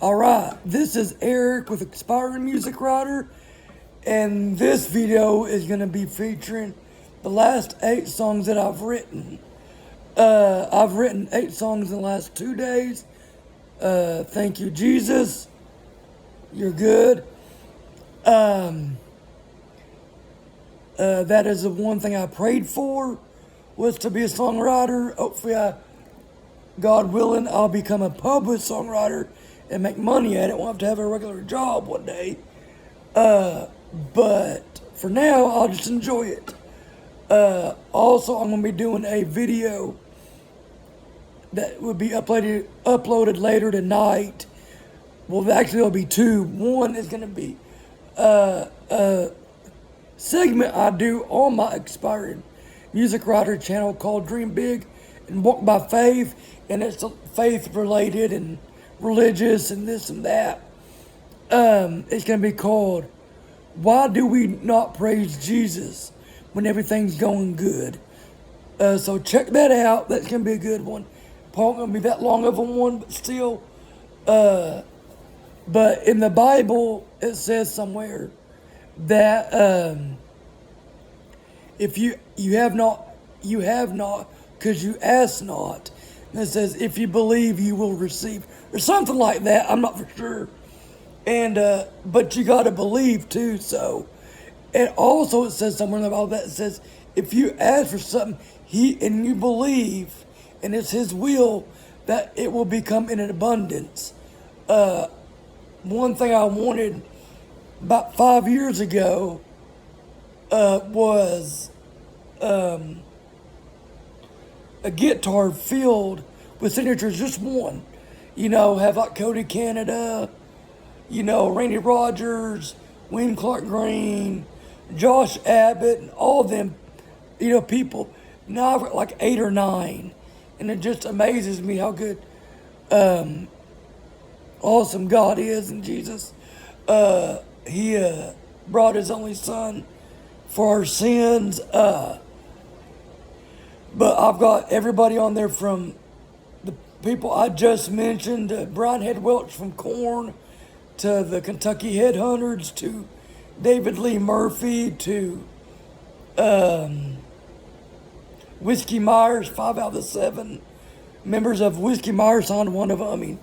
Alright, this is Eric with Aspiring Music Writer, and this video is going to be featuring the last 8 songs that I've written. I've written 8 songs in the last 2 days. Thank you, Jesus. You're good. That is the one thing I prayed for, was to be a songwriter. Hopefully, God willing, I'll become a published songwriter and make money at it. Won't have to have a regular job one day. But for now, I'll just enjoy it. Also, I'm going to be doing a video that will be uploaded later tonight. Well, actually, there'll be 2. One is going to be a segment I do on my Aspiring Music Writer channel called Dream Big and Walk by Faith, and it's faith related and religious and this and that. It's going to be called Why Do We Not Praise Jesus When Everything's Going Good? So check that out. That's going to be a good one. Probably going to be that long of a one, but still. But in the Bible, it says somewhere that if you have not, because you ask not. And it says, if you believe, you will receive, or something like that. I'm not for sure. And but you got to believe too. So, and also it says somewhere in the Bible that it says, if you ask for something, and you believe, and it's His will, that it will become in an abundance. One thing I wanted about 5 years ago was a guitar filled with signatures, just one. Have like Cody Canada, Randy Rogers, Wayne Clark Green, Josh Abbott, and all them, people. Now I've got like 8 or 9, and it just amazes me how good, awesome God is in Jesus. He brought His only Son for our sins. But I've got everybody on there, from the people I just mentioned, Brian Head Welch from Korn, to the Kentucky Headhunters, to David Lee Murphy, to Whiskey Myers. 5 out of the 7 members of Whiskey Myers signed one of them.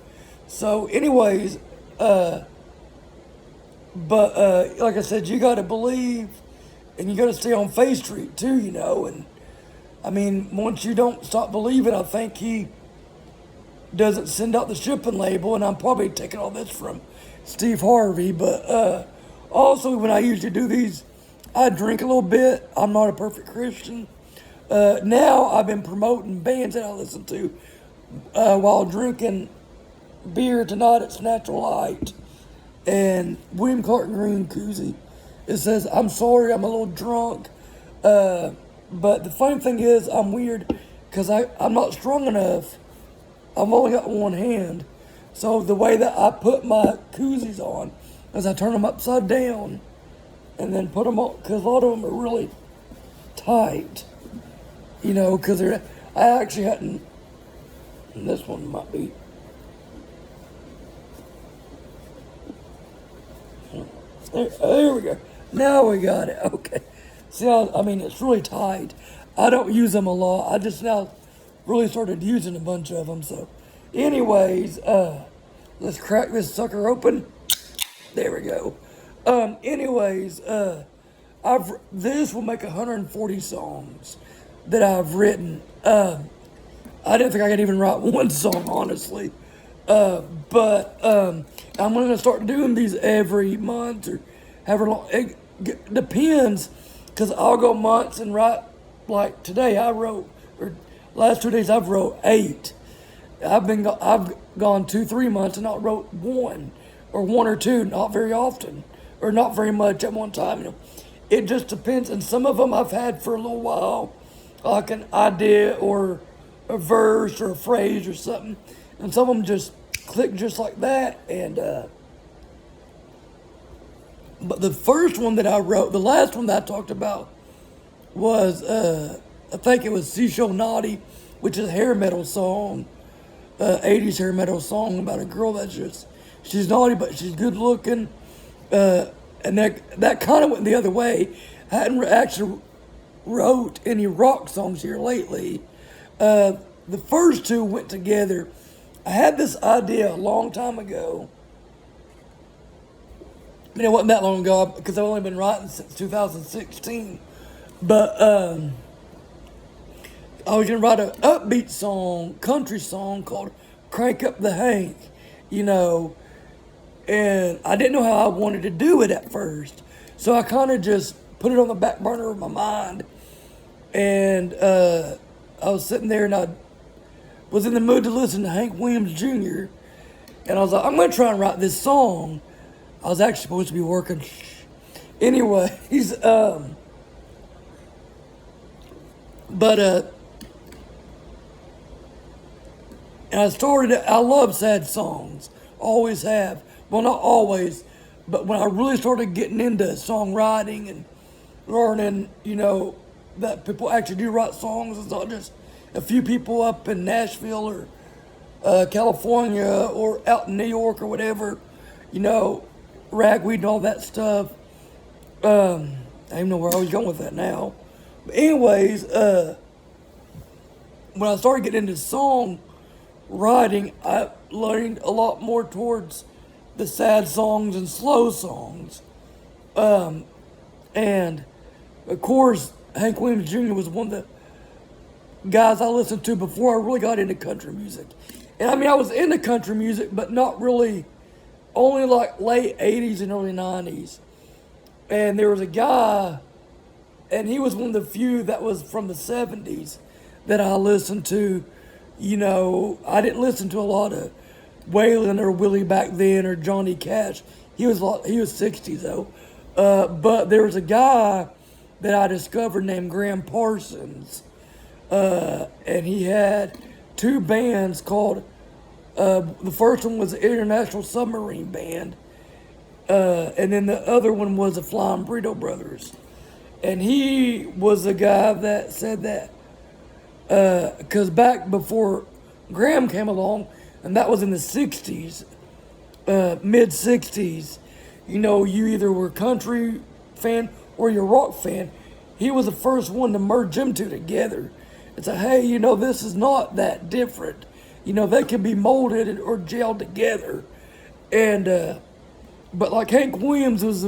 So anyways, but like I said, you got to believe, and you got to stay on Faith Street too, and once you don't stop believing, I think He doesn't send out the shipping label, and I'm probably taking all this from Steve Harvey. But also, when I usually do these, I drink a little bit. I'm not a perfect Christian. Now I've been promoting bands that I listen to while drinking beer. Tonight it's Natural Light and William Clark Green koozie. It says, I'm sorry, I'm a little drunk. But the funny thing is, I'm weird because I'm not strong enough. I've only got one hand. So the way that I put my koozies on is I turn them upside down and then put them on, because a lot of them are really tight. Because I actually hadn't, and this one might be. There we go. Now we got it. Okay. See, it's really tight. I don't use them a lot. I just now really started using a bunch of them. So, anyways, let's crack this sucker open. There we go. This will make 140 songs that I've written. I didn't think I could even write one song, honestly. But I'm going to start doing these every month or however long. It depends, because I'll go months and write. Like today, last 2 days I've wrote 8. I've gone 2-3 months and not wrote 1 or 1 or 2, not very often, or not very much at one time. It just depends, and some of them I've had for a little while, like an idea or a verse or a phrase or something, and some of them just click just like that. And but the first one that I wrote, the last one that I talked about, was I think it was Seashell Naughty, which is a hair metal song, 80s hair metal song about a girl that's just she's naughty, but she's good looking. And that kind of went the other way. I hadn't actually wrote any rock songs here lately. The first two went together. I had this idea a long time ago. I mean, it wasn't that long ago because I've only been writing since 2016. But I was going to write an upbeat song, country song called Crank Up the Hank, you know. And I didn't know how I wanted to do it at first. So I kind of just put it on the back burner of my mind. And I was sitting there and I was in the mood to listen to Hank Williams Jr. And I was like, I'm going to try and write this song. I was actually supposed to be working. Anyways, and I love sad songs. Always have. Well, not always, but when I really started getting into songwriting and learning, you know, that people actually do write songs, it's not just a few people up in Nashville or California or out in New York or whatever, you know, ragweed and all that stuff. I don't even know where I was going with that now. But anyways, when I started getting into song writing, I learned a lot more towards the sad songs and slow songs. And of course, Hank Williams Jr. was one of the guys I listened to before I really got into country music. And I mean, I was into country music, but not really, only like late 80s and early 90s. And there was a guy, and he was one of the few that was from the 70s that I listened to. You know, I didn't listen to a lot of Waylon or Willie back then or Johnny Cash. He was 60s though. But there was a guy that I discovered named Graham Parsons. And he had two bands called, the first one was the International Submarine Band. And then the other one was the Flying Burrito Brothers. And he was the guy that said that, because back before Graham came along, and that was in the 60s, mid 60s, you know, you either were country fan or you're rock fan. He was the first one to merge them two together and say, hey, you know, this is not that different. You know, they can be molded or gelled together. And, but like Hank Williams was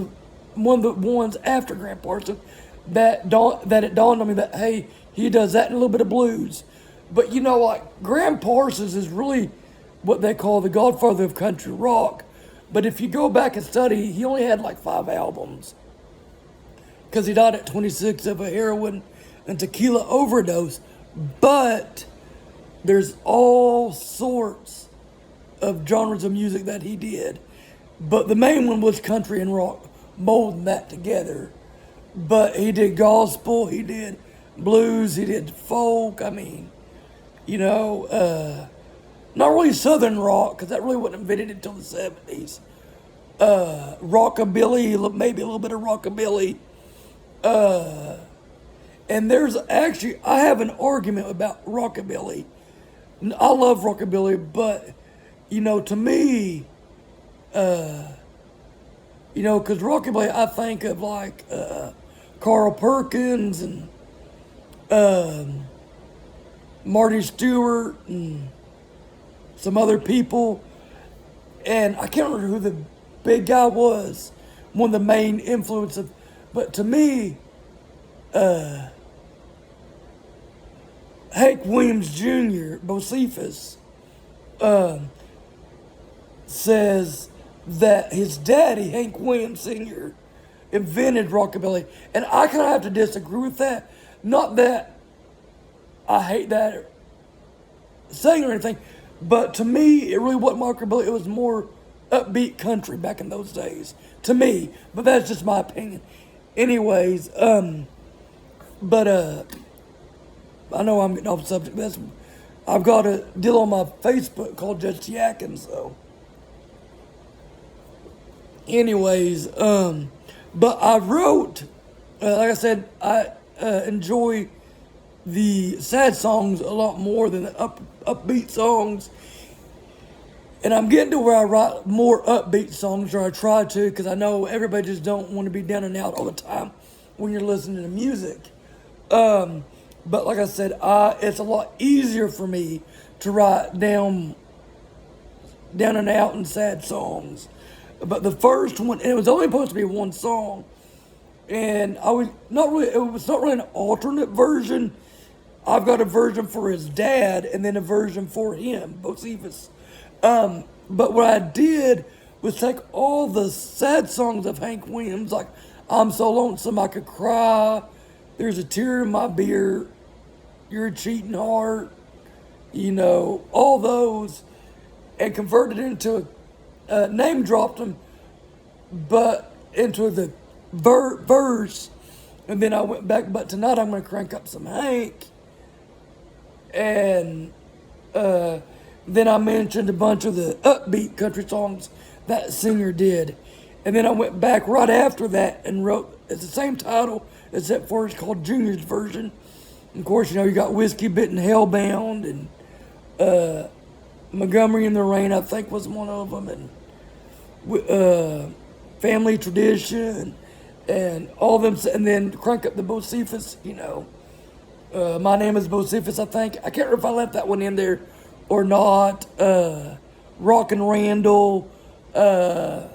one of the ones after Graham Parsons that it dawned on me that, hey, he does that and a little bit of blues. But, you know, like, Graham Parsons is really what they call the godfather of country rock. But if you go back and study, he only had like 5 albums. Because he died at 26 of a heroin and tequila overdose. But there's all sorts of genres of music that he did. But the main one was country and rock, molding that together. But he did gospel, he did blues, he did folk. I mean, you know, not really southern rock, because that really wasn't invented until the 70s. Rockabilly, maybe a little bit of rockabilly. And there's actually, I have an argument about rockabilly. I love rockabilly, but, you know, to me, you know, because rockabilly, I think of like Carl Perkins and Marty Stewart and some other people. And I can't remember who the big guy was, one of the main influences. But to me, Hank Williams Jr., Bocephus, says that his daddy, Hank Williams Sr., invented rockabilly. And I kind of have to disagree with that. Not that I hate that saying or anything, but to me, it really wasn't rockabilly. It was more upbeat country back in those days, to me. But that's just my opinion. Anyways, but I know I'm getting off subject. I've got a deal on my Facebook called Just Yakking, so. Anyways, but I wrote, like I said, I enjoy the sad songs a lot more than the upbeat songs. And I'm getting to where I write more upbeat songs, or I try to, because I know everybody just don't want to be down and out all the time when you're listening to music. But like I said, it's a lot easier for me to write down and out and sad songs. But the first one, and it was only supposed to be one song, and I was not really. It was not really an alternate version. I've got a version for his dad, and then a version for him, Bocephus. But what I did was take all the sad songs of Hank Williams, like "I'm So Lonesome I Could Cry," "There's a Tear in My Beer," "You're a Cheating Heart," all those, and converted it into name dropped them, but into the verse. And then I went back, but tonight I'm going to crank up some Hank. And then I mentioned a bunch of the upbeat country songs that singer did. And then I went back right after that and wrote, it's the same title, except for it's called Junior's version. And of course, you got Whiskey Bitten Hellbound, and Montgomery in the Rain, I think, was one of them, and Family Tradition, and all them, and then crank up the Bocephus, My Name is Bocephus, I think. I can't remember if I left that one in there or not. Rockin' Randall, All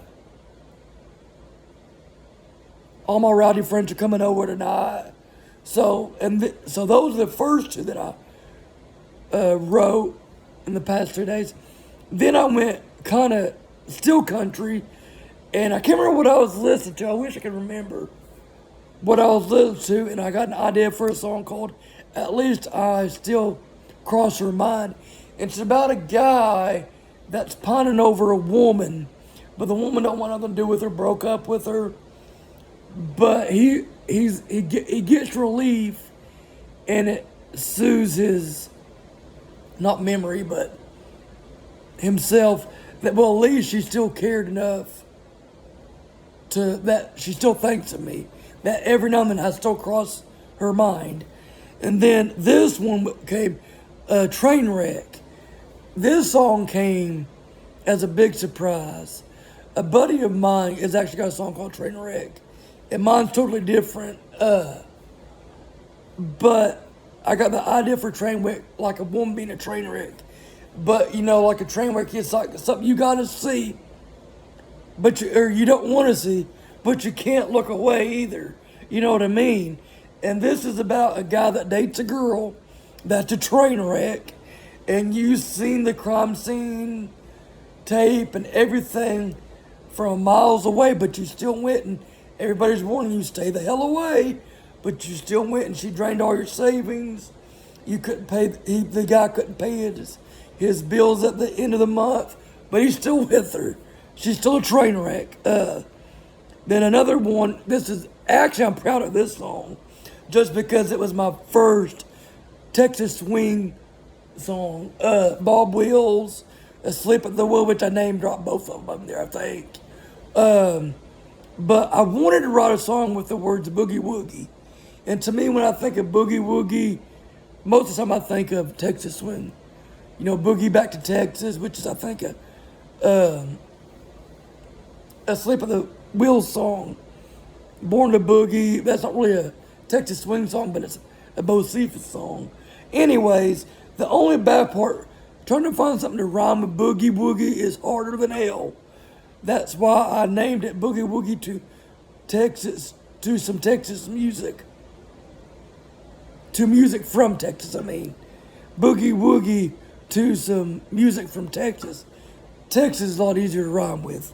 My Rowdy Friends Are Coming Over Tonight. So, so those are the first two that I wrote in the past 2 days. Then I went kind of still country, and I can't remember what I was listening to. I wish I could remember what I was listening to, and I got an idea for a song called "At Least I Still Cross Her Mind." It's about a guy that's pining over a woman, but the woman don't want nothing to do with her, broke up with her, but he gets relief, and it soothes his, not memory, but himself, that, well, at least she still cared enough that she still thinks of me, that every now and then I still cross her mind. And then this one came, Trainwreck. This song came as a big surprise. A buddy of mine has actually got a song called Trainwreck, and mine's totally different. But I got the idea for Trainwreck, like a woman being a train wreck. But, like a train wreck is like something you gotta see, but you don't want to see, but you can't look away either. You know what I mean? And this is about a guy that dates a girl that's a train wreck, and you've seen the crime scene tape and everything from miles away, but you still went, and everybody's warning you, stay the hell away, but you still went, and she drained all your savings. You couldn't pay, the guy couldn't pay his bills at the end of the month, but he's still with her. She's still a train wreck. Then another one, I'm proud of this song, just because it was my first Texas swing song. Bob Wills, Asleep at the Wheel, which I name dropped both of them there, I think. But I wanted to write a song with the words boogie woogie. And to me, when I think of boogie woogie, most of the time I think of Texas swing. Boogie Back to Texas, which is, I think, Asleep at the Wheel song. Born to Boogie, that's not really a Texas swing song, but it's a Bocephus song. Anyways, the only bad part, trying to find something to rhyme with boogie woogie is harder than hell. That's why I named it Boogie Woogie to some Texas music. To music from Texas, I mean. Boogie Woogie to some music from Texas. Texas is a lot easier to rhyme with.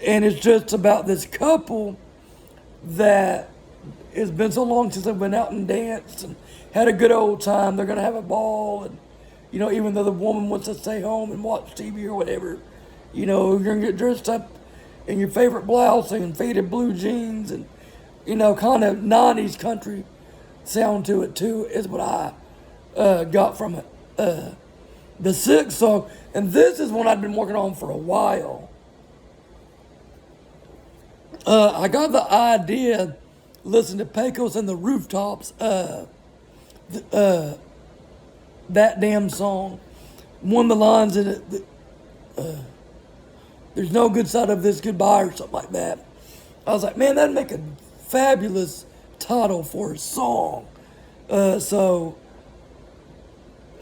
And it's just about this couple that it's been so long since they've been out and danced and had a good old time. They're going to have a ball. And, even though the woman wants to stay home and watch TV or whatever, you're going to get dressed up in your favorite blouse and faded blue jeans and, kind of 90s country sound to it too, is what I got from it. The sixth song, and this is one I've been working on for a while. I got the idea, listening to Pecos and the Rooftops, that damn song. One of the lines in it, there's no good side of this goodbye or something like that. I was like, man, that'd make a fabulous title for a song. So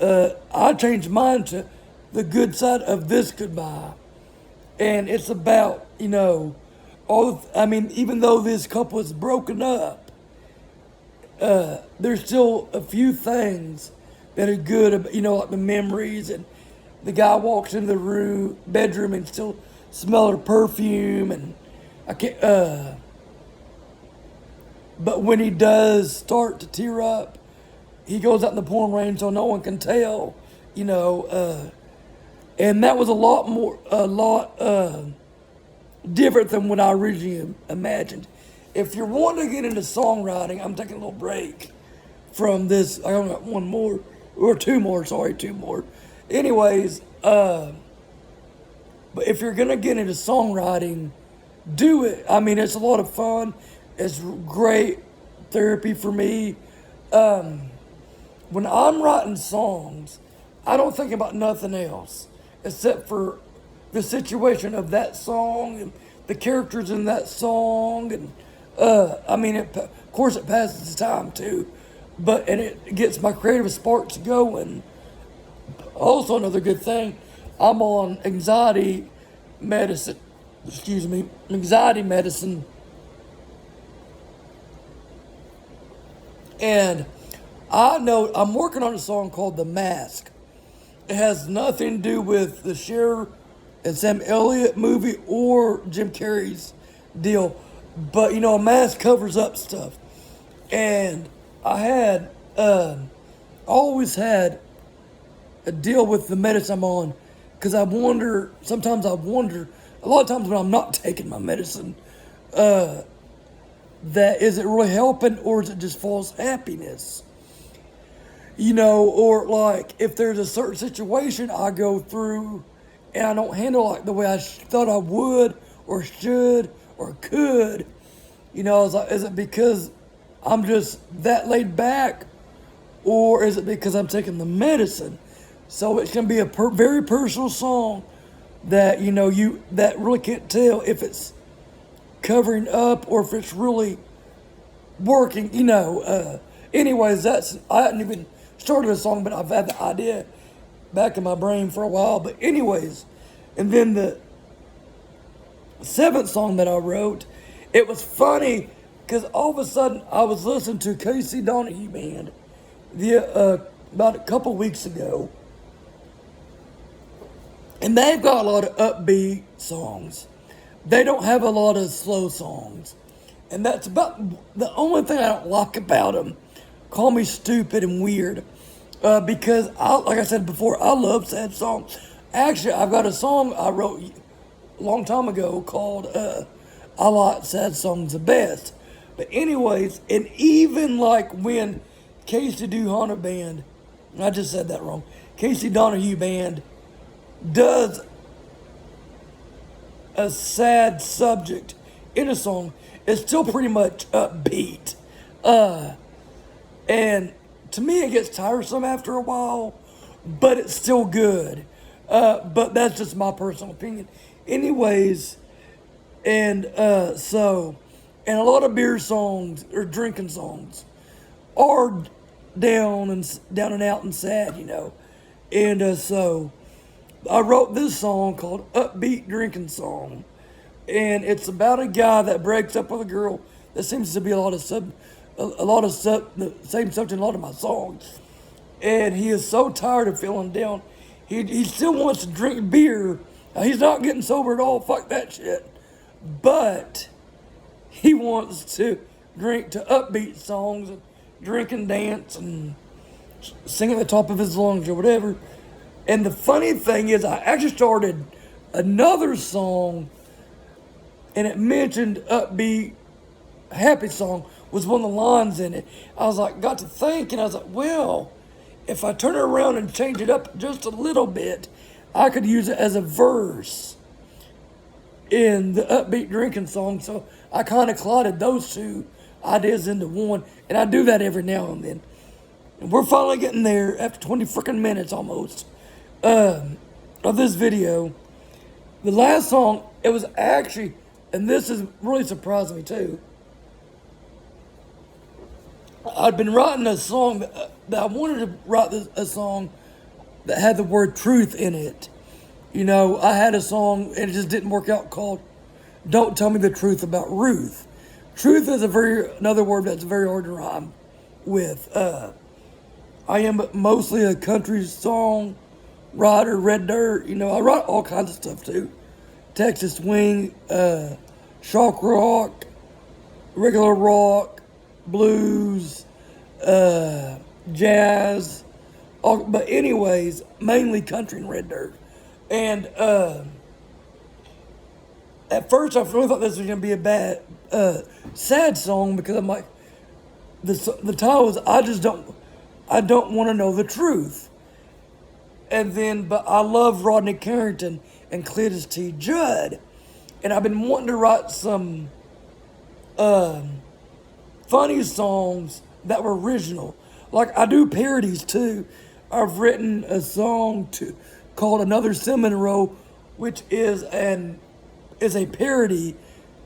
I changed mine to the good side of this goodbye. And it's about, even though this couple is broken up, there's still a few things that are good, like the memories, and the guy walks into the bedroom and still smell her perfume, and I can't, but when he does start to tear up, he goes out in the pouring rain so no one can tell, and that was a lot different than what I originally imagined. If you're wanting to get into songwriting, I'm taking a little break from this. I only got two more. Anyways, but if you're gonna get into songwriting, do it. I mean, it's a lot of fun. It's great therapy for me. When I'm writing songs, I don't think about nothing else except for the situation of that song and the characters in that song, and of course it passes the time too, and it gets my creative sparks going. Also, another good thing, I'm on anxiety medicine, and I know I'm working on a song called The Mask. It has nothing to do with the Cher and Sam Elliott movie or Jim Carrey's deal, but a mask covers up stuff. And I always had a deal with the medicine I'm on, because a lot of times when I'm not taking my medicine, that is it really helping, or is it just false happiness? Or like if there's a certain situation I go through and I don't handle it the way I thought I would or should or could, I was like, is it because I'm just that laid back, or is it because I'm taking the medicine? So it's going to be a very personal song that, that really can't tell if it's covering up or if it's really working, anyways, I hadn't even started a song, but I've had the idea back in my brain for a while. But anyways, and then the seventh song that I wrote, it was funny because all of a sudden I was listening to Casey Donahue Band about a couple weeks ago, and they've got a lot of upbeat songs. They don't have a lot of slow songs, and that's about the only thing I don't like about them. Call me stupid and weird, because like I said before, I love sad songs. Actually, I've got a song I wrote a long time ago called I Like Sad Songs the Best. But anyways, and even like when Casey Donahue Band, I just said that wrong, Casey Donahue Band does a sad subject in a song, it's still pretty much upbeat. And to me, it gets tiresome after a while, but it's still good. But that's just my personal opinion. Anyways, and a lot of beer songs or drinking songs are down and out and sad, And so I wrote this song called Upbeat Drinking Song. And it's about a guy that breaks up with a girl. There seems to be the same subject in a lot of my songs. And he is so tired of feeling down. He still wants to drink beer. He's not getting sober at all. Fuck that shit. But he wants to drink to upbeat songs and drink and dance and sing at the top of his lungs or whatever. And the funny thing is, I actually started another song, and it mentioned upbeat, happy song was one of the lines in it. I was like, got to thinking, I was like, well, if I turn it around and change it up just a little bit, I could use it as a verse in the upbeat drinking song. So I kind of collided those two ideas into one, and I do that every now and then. And we're finally getting there after 20 freaking minutes almost of this video. The last song, it was actually, and this is really surprising me too. I'd been writing a song that I wanted to write a song that had the word truth in it. You know, I had a song and it just didn't work out called "Don't Tell Me the Truth About Ruth." Truth is another word that's very hard to rhyme with. I am mostly a country song writer, Red Dirt. You know, I write all kinds of stuff too. Texas swing, shock rock, regular rock, blues, jazz. But anyways, mainly country and Red Dirt. And at first, I really thought this was gonna be a bad, sad song because I'm like, the title is I don't want to know the truth. And then, but I love Rodney Carrington and Cletus T. Judd, and I've been wanting to write some funny songs that were original. Like I do parodies too. I've written a song called "Another Cinnamon Roll," which is a parody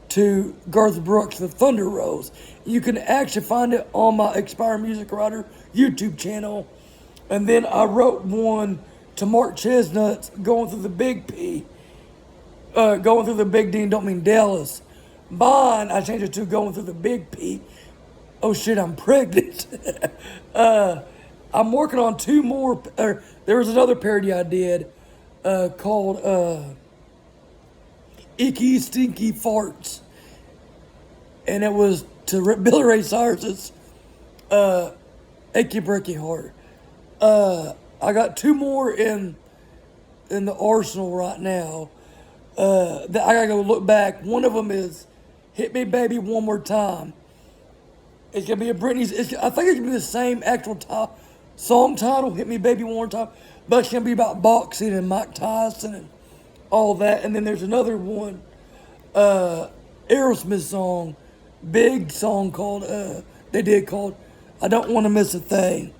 to Garth Brooks' "The Thunder Rolls." You can actually find it on my Expire Music Writer YouTube channel. And then I wrote one to Mark Chestnut's "Going Through the Big P," going through the Big D, and don't mean Dallas. Mine, I changed it to "Going Through the Big P." Oh shit, I'm pregnant. I'm working on two more. There was another parody I did called "Icky Stinky Farts," and it was to Billy Ray Cyrus's "Achy Breaky Heart." I got two more in the arsenal right now. That I gotta go look back. One of them is "Hit Me Baby One More Time." It's gonna be a Britney's. I think it's gonna be the same actual song title, "Hit Me Baby One More Time," but it's gonna be about boxing and Mike Tyson and all that. And then there's another one, Aerosmith song, big song called "I Don't Want to Miss a Thing."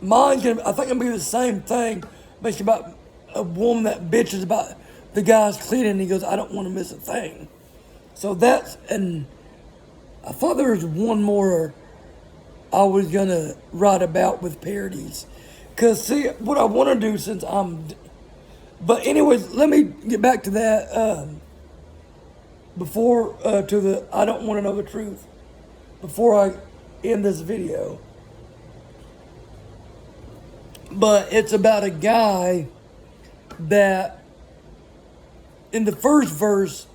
Mine's I think, gonna be the same thing, but it's about a woman that bitches about the guy's cleaning, and he goes, "I don't want to miss a thing." So and I thought there was one more I was gonna write about with parodies. Cause see, what I want to do but anyways, let me get back to that, before, to the "I don't want to know the truth," before I end this video. But it's about a guy that, in the first verse,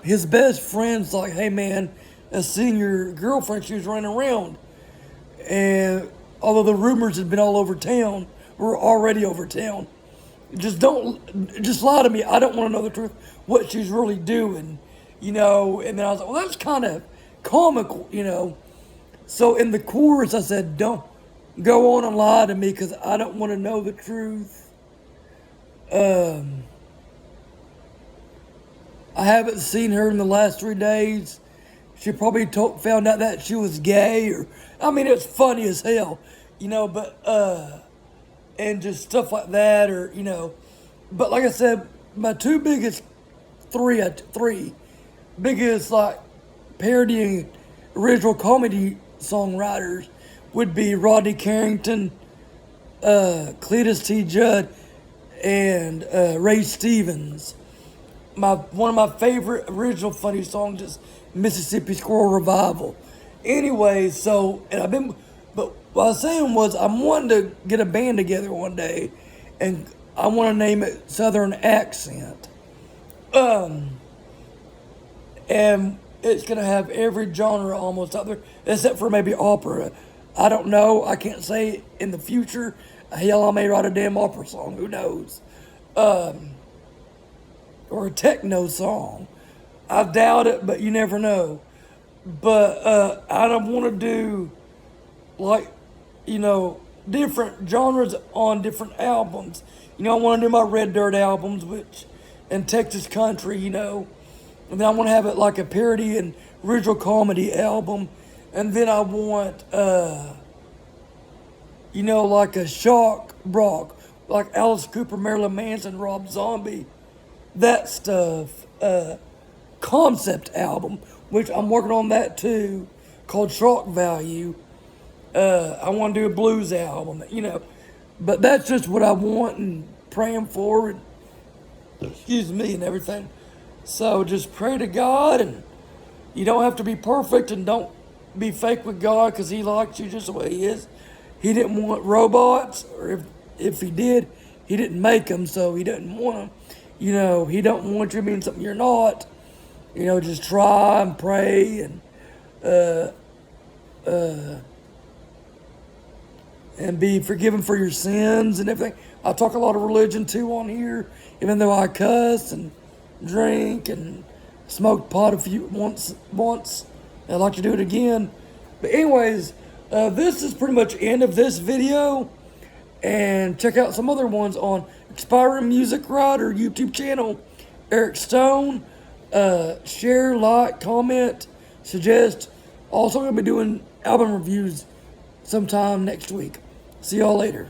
his best friend's like, "Hey man, I seen your girlfriend, she was running around." And although the rumors had been all over town, were already over town, just lie to me. I don't want to know the truth, what she's really doing, you know. And then I was like, well, that's kind of comical, you know. So in the chorus, I said, "Don't go on and lie to me because I don't want to know the truth. I haven't seen her in the last 3 days. She probably found out that she was gay," or, I mean, it's funny as hell, you know, but, and just stuff like that, or, you know. But like I said, my three biggest, like, parodying original comedy songwriters would be Rodney Carrington, Cletus T. Judd, and Ray Stevens. One of my favorite original funny songs is "Mississippi Squirrel Revival." Anyway, but what I was saying was I'm wanting to get a band together one day, and I want to name it Southern Accent. And it's going to have every genre almost out there, except for maybe opera. I don't know. I can't say in the future. Hell, I may write a damn opera song. Who knows? Or a techno song. I doubt it, but you never know. But I don't want to do, like, you know, different genres on different albums. You know, I want to do my Red Dirt albums, and Texas country, you know. And then I want to have it like a parody and original comedy album. And then I want, you know, like a shock rock, like Alice Cooper, Marilyn Manson, Rob Zombie, that stuff. Concept album, which I'm working on that too, called Shock Value. I want to do a blues album, but that's just what I want and praying for, and excuse me, and everything. So just pray to God, and you don't have to be perfect, and don't be fake with God, because He likes you just the way He is. He didn't want robots, or if He did, He didn't make them, so He doesn't want them. He don't want you to mean something you're not. Just try and pray and be forgiven for your sins and everything. I talk a lot of religion too on here, even though I cuss and drink and smoke pot a few once. I'd like to do it again. But anyways, this is pretty much the end of this video. And check out some other ones on Expiring Music Writer YouTube channel, Eric Stone. Share, like, comment, suggest. Also, going to be doing album reviews sometime next week. See y'all later.